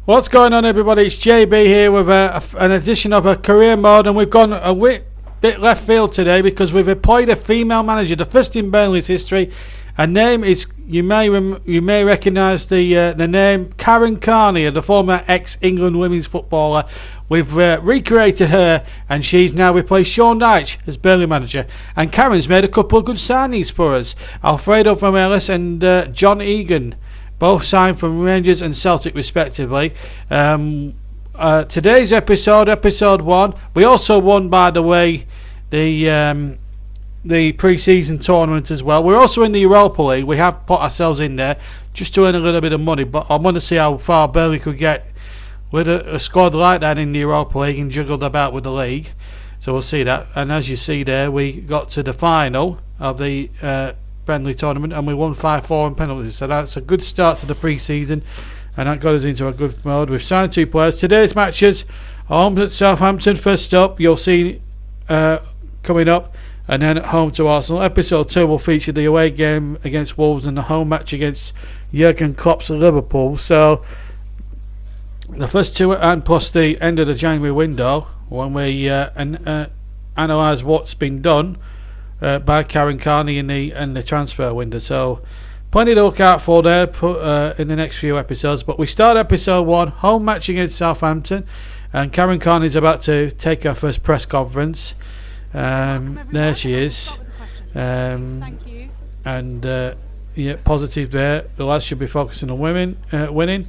What's going on, everybody? It's JB here with an edition of a career mode, and we've gone a bit left field today because we've employed a female manager, the first in Burnley's history. Her name is, you may recognise the name, Karen Carney, the former ex-England women's footballer. We've recreated her, and she's now replaced Sean Dyche as Burnley manager. And Karen's made a couple of good signings for us. Alfredo Vermelis and John Egan, both signed from Rangers and Celtic respectively. Today's episode 1. We also won, by the way, the pre-season tournament as well. We're also in the Europa League. We have put ourselves in there just to earn a little bit of money, but I want to see how far Burnley could get with a squad like that in the Europa League and juggled about with the league. So we'll see that. And as you see there, we got to the final of the friendly tournament and we won 5-4 in penalties. So that's a good start to the pre-season, and that got us into a good mode. We've signed 2 players. Today's matches are home at Southampton first up, you'll see coming up, and then at home to Arsenal. Episode 2 will feature the away game against Wolves and the home match against Jurgen Klopp's Liverpool. So the first 2 and plus the end of the January window when we analyse what's been done by Karen Carney in the transfer window. So plenty to look out for there in the next few episodes. But we start episode 1, home match against Southampton, and Karen Carney's about to take her first press conference. There she is. Thank you. And yeah, positive there. The lads should be focusing on winning.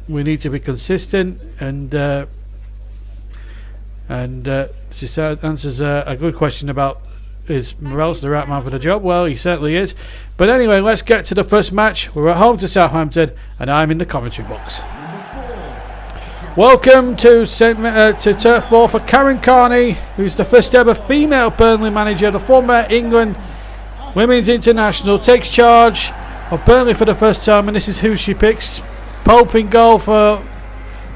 We need to be consistent, and she answers a good question about is Morales the right man for the job. Well, he certainly is. But anyway, let's get to the first match. We're at home to Southampton, and I'm in the commentary box. Welcome to Turf Ball for Karen Carney, who's the first ever female Burnley manager. The former England women's international takes charge of Burnley for the first time, and this is who she picks. Pope in goal for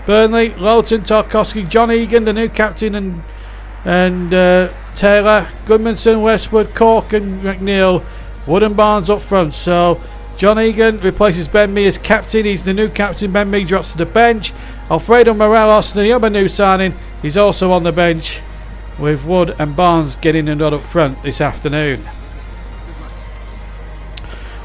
Burnley, Lowton, Tarkowski, John Egan, the new captain, and Taylor, Goodmanson, Westwood, Cork and McNeil, Wood and Barnes up front. So John Egan replaces Ben Mee as captain. He's the new captain. Ben Mee drops to the bench. Alfredo Morelos, the other new signing, he's also on the bench, with Wood and Barnes getting a nod up front this afternoon.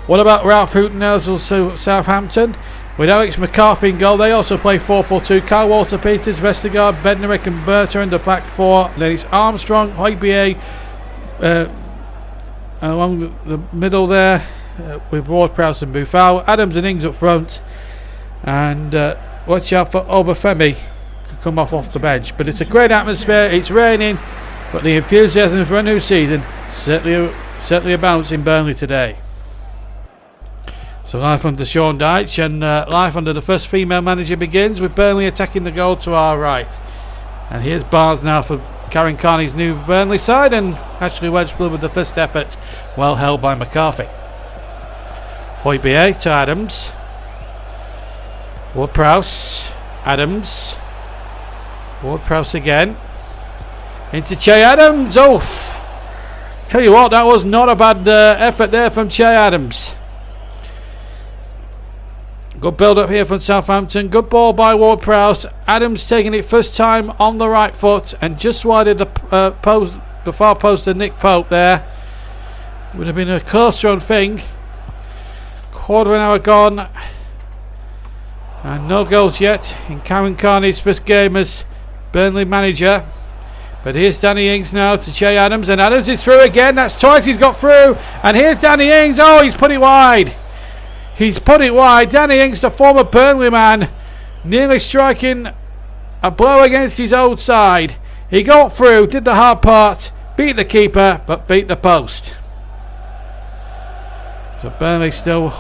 What about Ralph Hootenel's Southampton? With Alex McCarthy in goal, they also play 4-4-2. Kyle Walter-Peters, Vestergaard, Bednarek and Berter in the back 4. Then it's Armstrong, Højbjerg along the middle there with Ward-Prowse and Buffal. Adams and Ings up front. And watch out for Obafemi to come off the bench. But it's a great atmosphere. It's raining, but the enthusiasm for a new season certainly abounds in Burnley today. So life under Sean Dyche, and life under the first female manager begins with Burnley attacking the goal to our right. And here's Barnes now for Karen Carney's new Burnley side, and Ashley Wedgwood with the first effort, well held by McCarthy. Højbjerg to Adams. Ward-Prowse, Adams. Ward-Prowse again. Into Che Adams. Oh, tell you what, that was not a bad effort there from Che Adams. Good build up here from Southampton. Good ball by Ward-Prowse. Adams taking it first time on the right foot and just wide of the far post of Nick Pope there. Would have been a close run thing. Quarter of an hour gone. And no goals yet in Karen Carney's first game as Burnley manager. But here's Danny Ings now to Che Adams. And Adams is through again. That's twice he's got through. And here's Danny Ings. Oh, he's put it wide. He's put it wide. Danny Ings, the former Burnley man, nearly striking a blow against his old side. He got through, did the hard part, beat the keeper, but beat the post. So Burnley still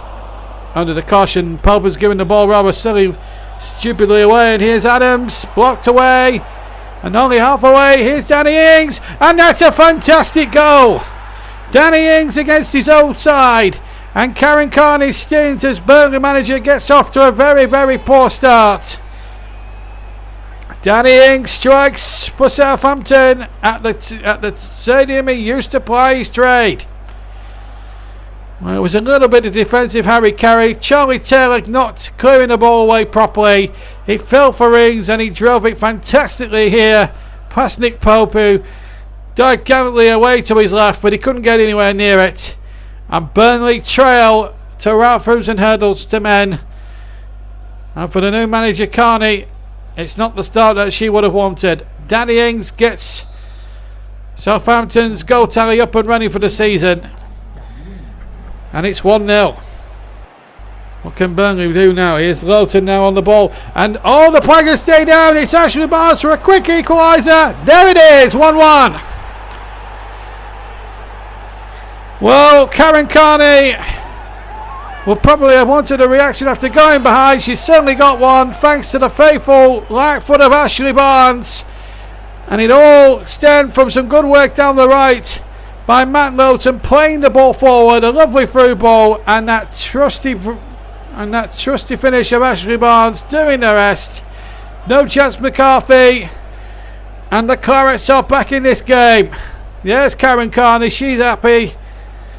under the caution. Pope has given the ball rather stupidly away. And here's Adams, blocked away. And only half away. Here's Danny Ings. And that's a fantastic goal. Danny Ings against his old side. And Karen Carney's stint as Burnley manager gets off to a very, very poor start. Danny Ings strikes for Southampton at the stadium he used to play his trade. Well, it was a little bit of defensive harry-carry. Charlie Taylor not clearing the ball away properly. It fell for Ings and he drove it fantastically here past Nick Pope, who died gallantly away to his left, but he couldn't get anywhere near it. And Burnley trail to route throughs and hurdles to men. And for the new manager Carney, it's not the start that she would have wanted. Danny Ings gets Southampton's goal tally up and running for the season. And it's 1-0. What can Burnley do now? Here's Lowton now on the ball. And the players stay down. It's Ashley Barnes for a quick equaliser. There it is, 1-1. Well, Karen Carney will probably have wanted a reaction after going behind. She's certainly got one, thanks to the faithful right foot of Ashley Barnes. And it all stemmed from some good work down the right by Matt Lowton, playing the ball forward, a lovely through ball, and that trusty finish of Ashley Barnes doing the rest. No chance McCarthy, and the Clarets are back in this game. Yes, Karen Carney, she's happy,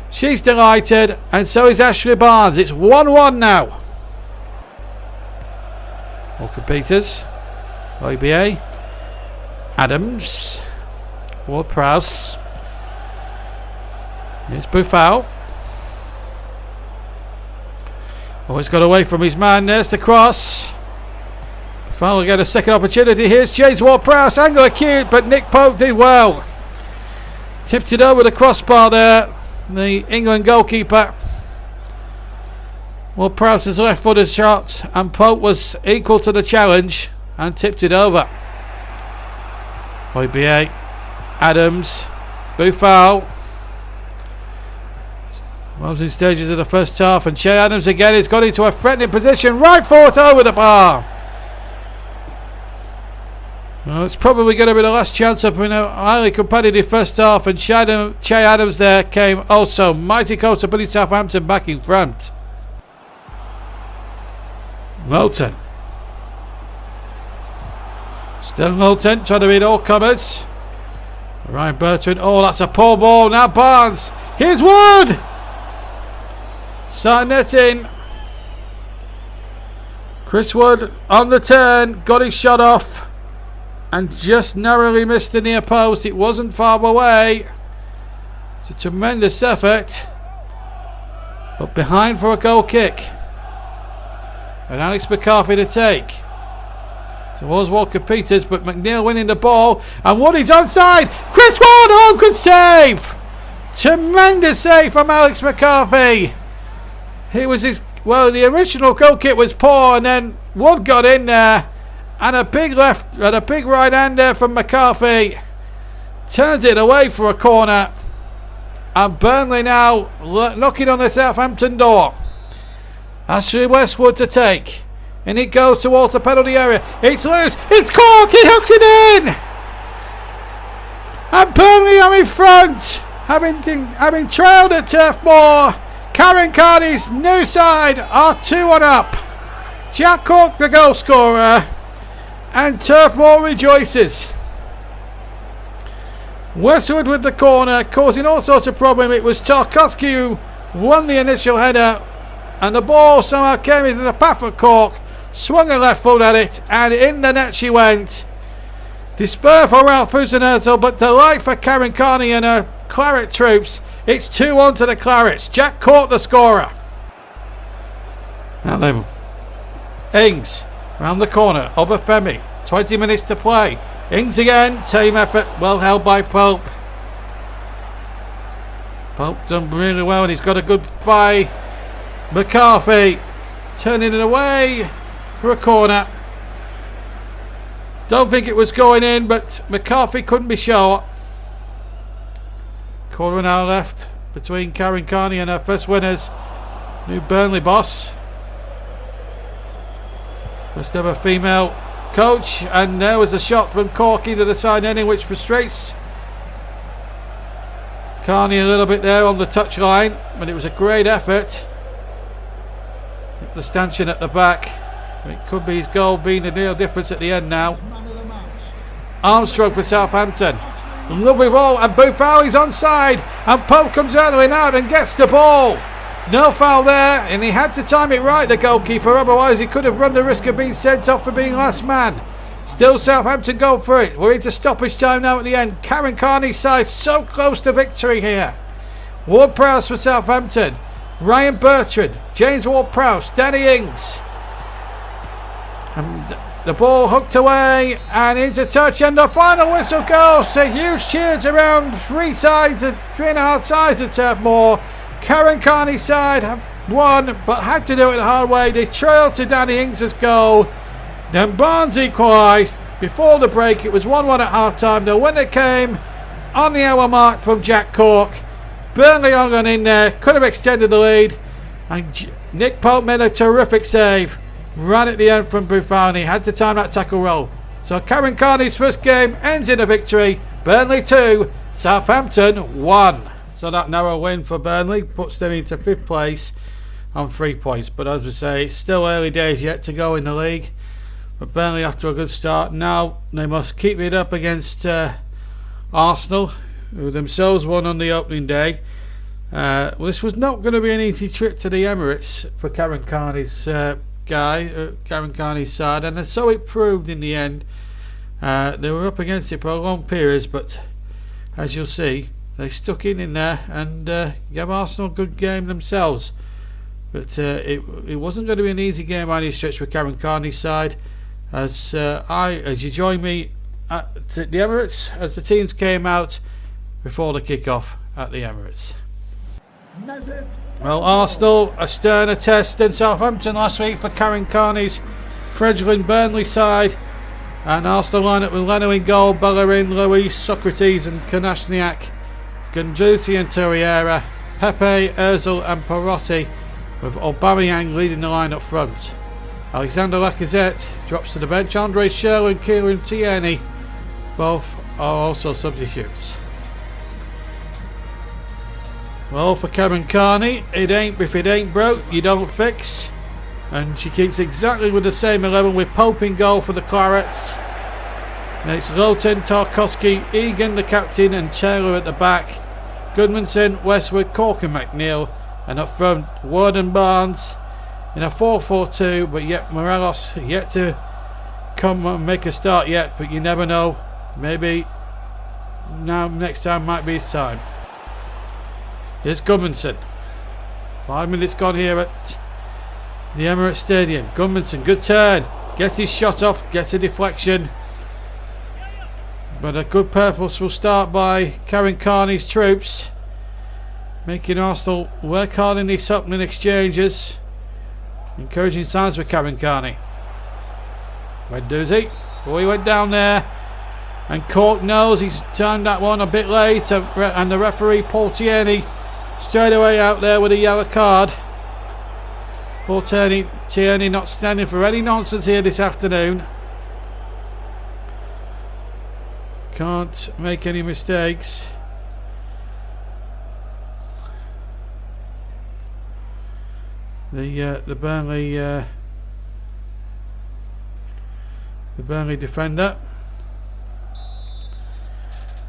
she's delighted, and so is Ashley Barnes. It's 1-1 now. Walker Peters, IBA, Adams, Ward-Prowse. Here's Buffal. He's got away from his man. There's the cross. Buffal will get a second opportunity. Here's James Ward-Prowse. Angle acute, but Nick Pope did well. Tipped it over the crossbar there. The England goalkeeper. Ward-Prowse's left-footed shot, and Pope was equal to the challenge and tipped it over. IBA, Adams, Buffal. Closing stages of the first half, and Che Adams again has got into a threatening position, right foot over the bar. Well, it's probably going to be the last chance of a highly competitive first half, and Che Adams there came also mighty close to putting Southampton back in front. Lowton. Still Lowton trying to beat all comers. Ryan Bertrand. Oh, that's a poor ball. Now Barnes. Here's Wood. Side netting. Chris Wood on the turn. Got his shot off. And just narrowly missed the near post. It wasn't far away. It's a tremendous effort. But behind for a goal kick. And Alex McCarthy to take. Towards Walker Peters, but McNeil winning the ball. And Wood is onside. Chris Wood, oh, good save. Tremendous save from Alex McCarthy. He was the original goal kick was poor, and then Wood got in there. And a big left and a big right hand there from McCarthy. Turns it away for a corner. And Burnley now knocking on the Southampton door. Ashley Westwood to take. And it goes towards the penalty area. It's loose. It's Cork. He hooks it in. And Burnley are in front. Having trailed at Turf Moor. Karen Carney's new side are 2-1 up. Jack Cork the goal scorer. And Turf Moor rejoices. Westwood with the corner, causing all sorts of problem. It was Tarkowski who won the initial header. And the ball somehow came into the path of Cork. Swung a left foot at it, and in the net she went. Despair for Ralph Fusenhertel, but delight for Karen Carney and her Claret troops. It's 2-1 to the Clarets. Jack Cork the scorer. Now then, Ings round the corner. Obafemi, 20 minutes to play. Ings again, team effort, well held by Pope. Pope done really well, and he's got a good by McCarthy. Turning it away for a corner. Don't think it was going in, but McCarthy couldn't be sure. Corner now left between Karen Carney and her first winners, new Burnley boss. First ever female coach, and there was a shot from Cork into the side ending, which frustrates Carney a little bit there on the touchline, but it was a great effort. The stanchion at the back. It could be his goal being the real difference at the end now. Armstrong for Southampton. Lovely ball, and Buffal is onside, and Pope comes early out and gets the ball. No foul there, and he had to time it right, the goalkeeper, otherwise he could have run the risk of being sent off for being last man. Still Southampton go for it. We're into stoppage time now at the end. Carney's side so close to victory here. Ward-Prowse for Southampton. Ryan Bertrand, James Ward-Prowse, Danny Ings. And the ball hooked away and into touch, and the final whistle goes. So huge cheers around three and a half sides of Turf Moor. Carney's side have won, but had to do it the hard way. They trailed to Danny Ings' goal. Then Barnes equalised before the break. It was 1-1 at half time. The winner came on the hour mark from Jack Cork. Burnley hung on in there, could have extended the lead, and Nick Pope made a terrific save. Ran at the end from Buffoni, had to time that tackle roll. So Carney's first game ends in a victory. Burnley 2, Southampton 1. So that narrow win for Burnley puts them into 5th place on 3 points. But as we say, it's still early days yet to go in the league. But Burnley after a good start. Now they must keep it up against Arsenal, who themselves won on the opening day. Well, this was not going to be an easy trip to the Emirates for Carney's side, and so it proved in the end. They were up against it for a long period, but as you'll see, they stuck in there and gave Arsenal a good game themselves. But it wasn't going to be an easy game by any stretch for Carney's side. As you join me at the Emirates as the teams came out before the kick-off at the Emirates. Well, Arsenal a sterner test than Southampton last week for Carney's fledgling Burnley side, and Arsenal line up with Leno in goal, Bellerin, Luis, Socrates and Konashniak, Guendouzi and Torreira, Pepe, Ozil and Perotti, with Aubameyang leading the line up front. Alexander Lacazette drops to the bench. Andre Schürrle and Kieran Tierney both are also substitutes. Well, for Carney, if it ain't broke, you don't fix. And she keeps exactly with the same 11, with Pope in goal for the Clarets. And it's Lowton, Tarkowski, Egan the captain and Taylor at the back. Goodmanson, Westwood, Cork and McNeil. And up front, Ward and Barnes in a 4-4-2, but yet Morelos yet to come and make a start yet, but you never know. Maybe now next time might be his time. Here's Goodmanson. 5 minutes gone here at the Emirates Stadium. Goodmanson, good turn. Gets his shot off, gets a deflection. But a good purposeful start by Carney's troops, making Arsenal work hard in these opening exchanges. Encouraging signs for Carney. Guendouzi. Oh, he went down there. And Cork knows he's timed that one a bit late. And the referee, Paul Tierney, straight away out there with a yellow card. Paul Tierney not standing for any nonsense here this afternoon. Can't make any mistakes. The Burnley defender,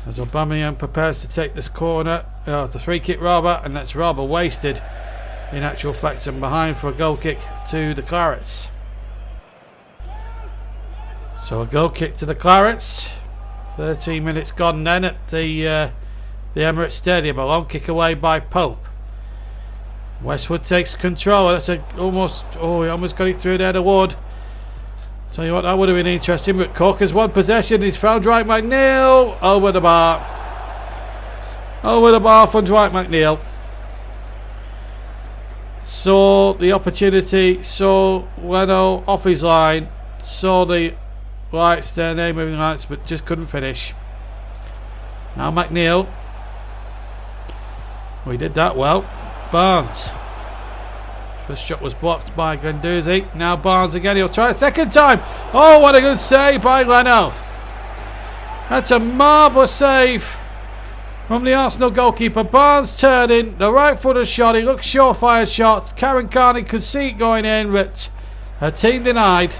as Aubameyang prepares to take this corner, the free kick rather, and that's rather wasted in actual fact, and behind for a goal kick to the Clarets. So a goal kick to the Clarets. 13 minutes gone then at the Emirates Stadium. A long kick away by Pope. Westwood takes control. That's he almost got it through there to Wood. Tell you what, that would have been interesting, but Cork has won possession. He's found Dwight McNeil over the bar. Over the bar from Dwight McNeil. Saw the opportunity, saw Leno off his line, saw the lights there, moving lights, but just couldn't finish. Now McNeil. We did that well. Barnes. First shot was blocked by Guendouzi. Now Barnes again. He'll try a second time. Oh, what a good save by Leno. That's a marvellous save from the Arsenal goalkeeper. Barnes turning. The right footed shot. He looks surefire shot. Carney could see it going in, but her team denied.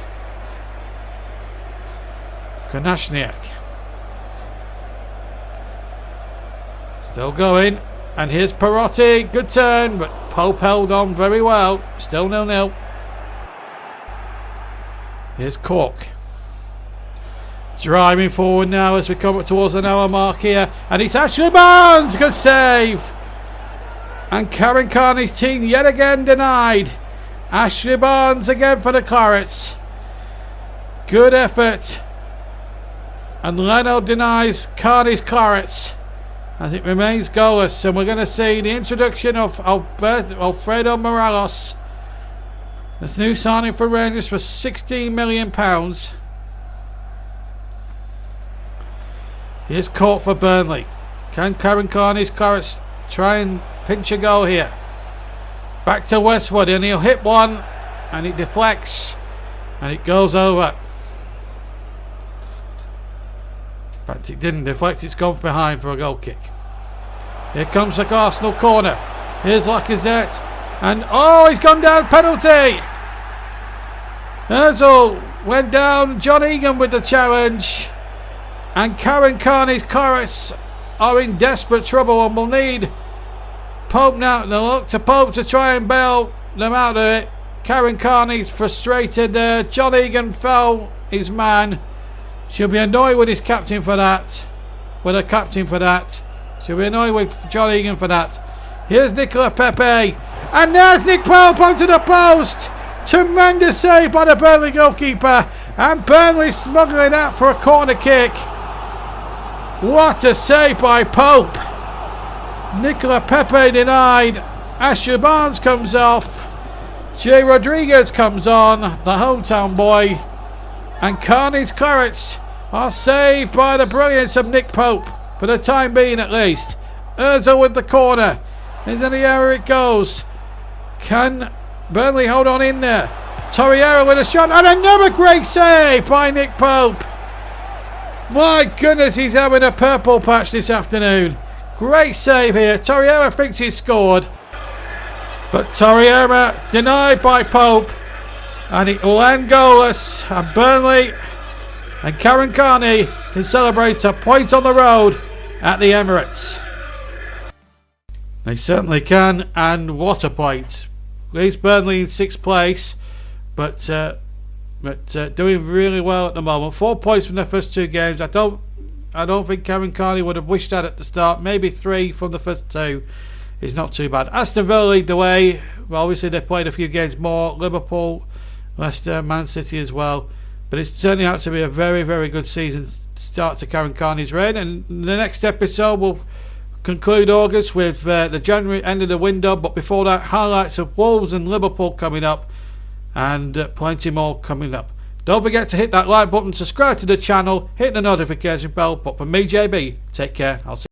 Konashniak. Still going. And here's Perotti. Good turn, but Pope held on very well. Still 0-0. Here's Cork. Driving forward now as we come up towards an hour mark here. And it's Ashley Barnes. Good save. And Karen Carney's team yet again denied. Ashley Barnes again for the Clarets. Good effort. And Leno denies Carney's Clarets as it remains goalless. And we're going to see the introduction of Alfredo Morelos. This new signing for Rangers for £16 million. Here's Court for Burnley. Can Karen Carney's Clarets try and pinch a goal here? Back to Westwood, and he'll hit one, and it deflects, and it goes over. In fact, it didn't deflect, it's gone behind for a goal kick. Here comes the Arsenal corner. Here's Lacazette, and oh, he's gone down, penalty! Ozil went down, John Egan with the challenge, and Karen Carney's Clarets are in desperate trouble and will need Pope now. They'll look to Pope to try and bail them out of it. Karen Carney's frustrated there. John Egan fell his man. She'll be annoyed with his captain for that. With her captain for that. She'll be annoyed with John Egan for that. Here's Nicola Pepe. And there's Nick Pope onto the post. Tremendous save by the Burnley goalkeeper. And Burnley smuggling that for a corner kick. What a save by Pope. Nicola Pepe denied. Ashley Barnes comes off. Jay Rodriguez comes on, the hometown boy. And Carney's Clarets are saved by the brilliance of Nick Pope, for the time being at least. Ozil with the corner. Into the area it goes. Can Burnley hold on in there? Torreira with a shot, and another great save by Nick Pope. My goodness, he's having a purple patch this afternoon. Great save here. Torreira thinks he's scored, but Torreira denied by Pope, and it will end goalless. And Burnley and Karen Carney can celebrate a point on the road at the Emirates. They certainly can, and what a point. Leaves Burnley in 6th place, but doing really well at the moment. 4 points from their first 2 games. I don't think Karen Carney would have wished that at the start. Maybe 3 from the first 2 is not too bad. Aston Villa lead the way. Well, obviously they played a few games more. Liverpool, Leicester, Man City as well. But it's turning out to be a very, very good season start to Karen Carney's reign. And the next episode will conclude August with the January end of the window. But before that, highlights of Wolves and Liverpool coming up, and plenty more coming up. Don't forget to hit that like button, subscribe to the channel, hit the notification bell. But for me, JB, take care. I'll see you.